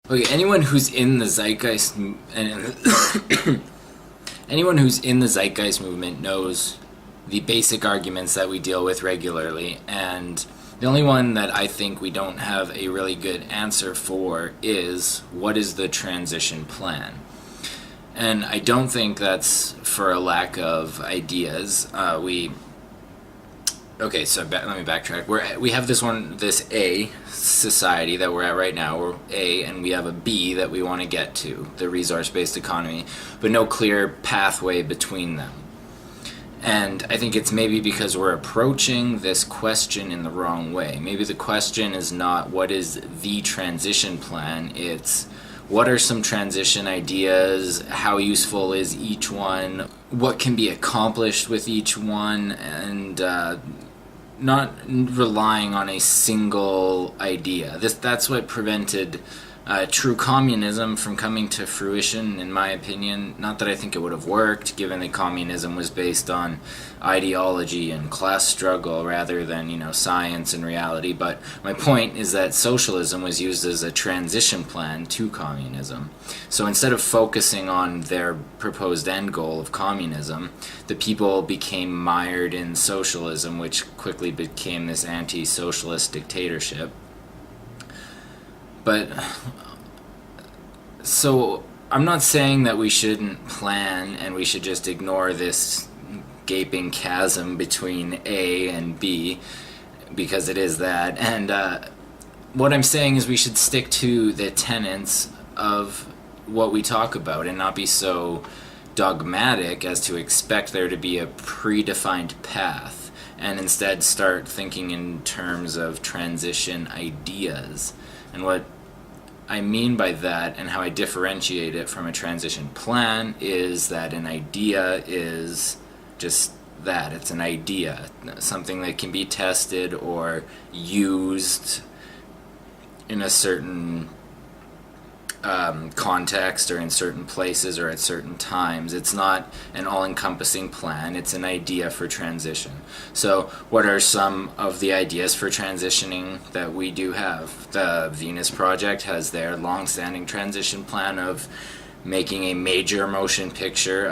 Okay, anyone who's in the zeitgeist anyone who's in the zeitgeist movement knows the basic arguments that we deal with regularly, and the only one that I think we don't have a really good answer for is, what is the transition plan? And I don't think that's for a lack of ideas. Let me backtrack. We have this A society that we're at right now, we're A, and we have a B that we want to get to, the resource-based economy, but no clear pathway between them. And I think it's maybe because we're approaching this question in the wrong way. Maybe the question is not what is the transition plan, it's what are some transition ideas, how useful is each one, what can be accomplished with each one, and not relying on a single idea. That's what prevented true communism from coming to fruition, in my opinion. Not that I think it would have worked, given that communism was based on ideology and class struggle rather than, science and reality. But my point is that socialism was used as a transition plan to communism. So instead of focusing on their proposed end goal of communism, the people became mired in socialism, which quickly became this anti-socialist dictatorship. But, so, I'm not saying that we shouldn't plan and we should just ignore this gaping chasm between A and B, because it is that. And what I'm saying is we should stick to the tenets of what we talk about and not be so dogmatic as to expect there to be a predefined path, and instead start thinking in terms of transition ideas. And what I mean by that, and how I differentiate it from a transition plan, is that an idea is just that. It's an idea, something that can be tested or used in a certain context or in certain places or at certain times. It's not an all-encompassing plan, it's an idea for transition. So what are some of the ideas for transitioning that we do have? The Venus Project has their long-standing transition plan of making a major motion picture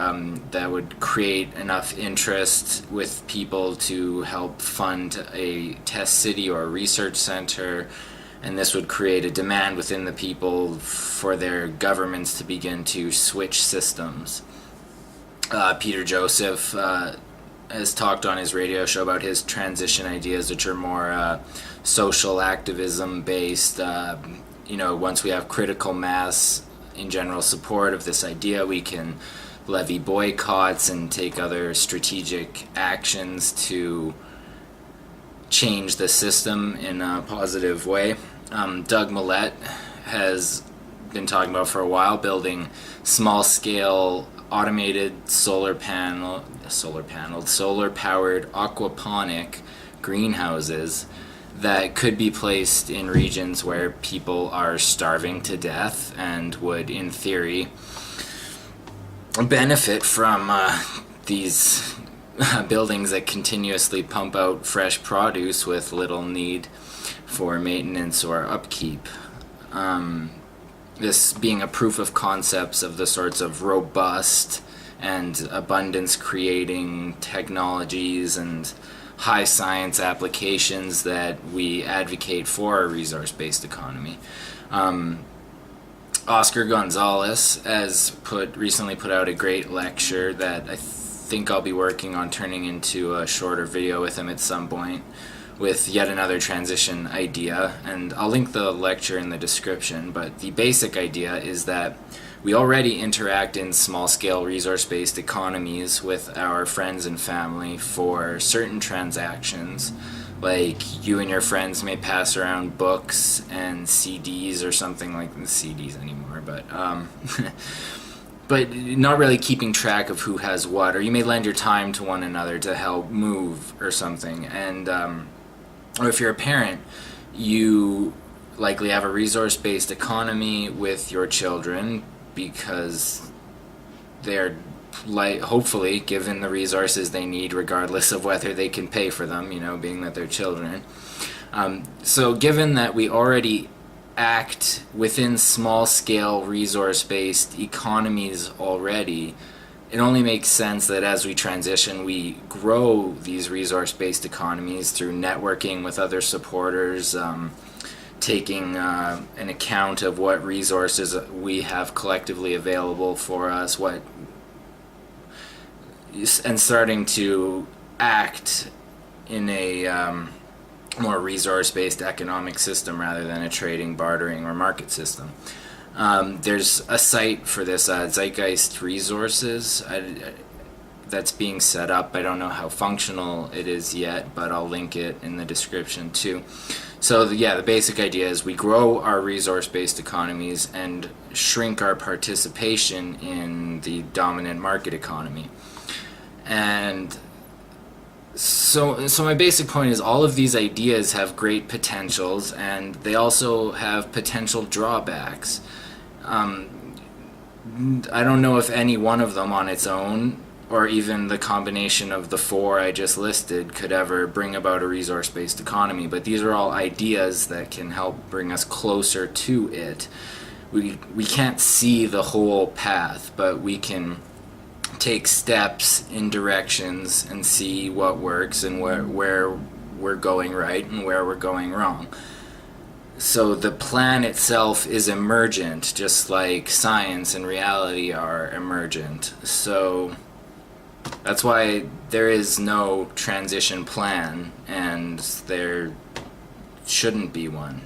that would create enough interest with people to help fund a test city or a research center, and this would create a demand within the people for their governments to begin to switch systems. Peter Joseph has talked on his radio show about his transition ideas, which are more social activism based. Once we have critical mass in general support of this idea, we can levy boycotts and take other strategic actions to change the system in a positive way. Doug Millett has been talking about for a while building small-scale automated solar-powered aquaponic greenhouses that could be placed in regions where people are starving to death and would, in theory, benefit from these buildings that continuously pump out fresh produce with little need for maintenance or upkeep. This being a proof of concepts of the sorts of robust and abundance creating technologies and high science applications that we advocate for a resource-based economy. Oscar Gonzalez has recently put out a great lecture that I think I'll be working on turning into a shorter video with him at some point, with yet another transition idea, and I'll link the lecture in the description. But the basic idea is that we already interact in small-scale resource-based economies with our friends and family for certain transactions. Like, you and your friends may pass around books and CDs or something, like CDs anymore, but but not really keeping track of who has what. Or you may lend your time to one another to help move or something. And or if you're a parent, you likely have a resource-based economy with your children because they're hopefully given the resources they need regardless of whether they can pay for them, being that they're children. So given that we already act within small-scale resource-based economies already, it only makes sense that as we transition, we grow these resource-based economies through networking with other supporters, taking an account of what resources we have collectively available for us, and starting to act in a more resource-based economic system rather than a trading, bartering, or market system. There's a site for this, Zeitgeist Resources, that's being set up. I don't know how functional it is yet, but I'll link it in the description too. So the basic idea is we grow our resource-based economies and shrink our participation in the dominant market economy. And so my basic point is all of these ideas have great potentials, and they also have potential drawbacks. I don't know if any one of them on its own, or even the combination of the four I just listed, could ever bring about a resource-based economy, but these are all ideas that can help bring us closer to it. We can't see the whole path, but we can take steps in directions and see what works and where we're going right and where we're going wrong. So the plan itself is emergent, just like science and reality are emergent. So that's why there is no transition plan, and there shouldn't be one.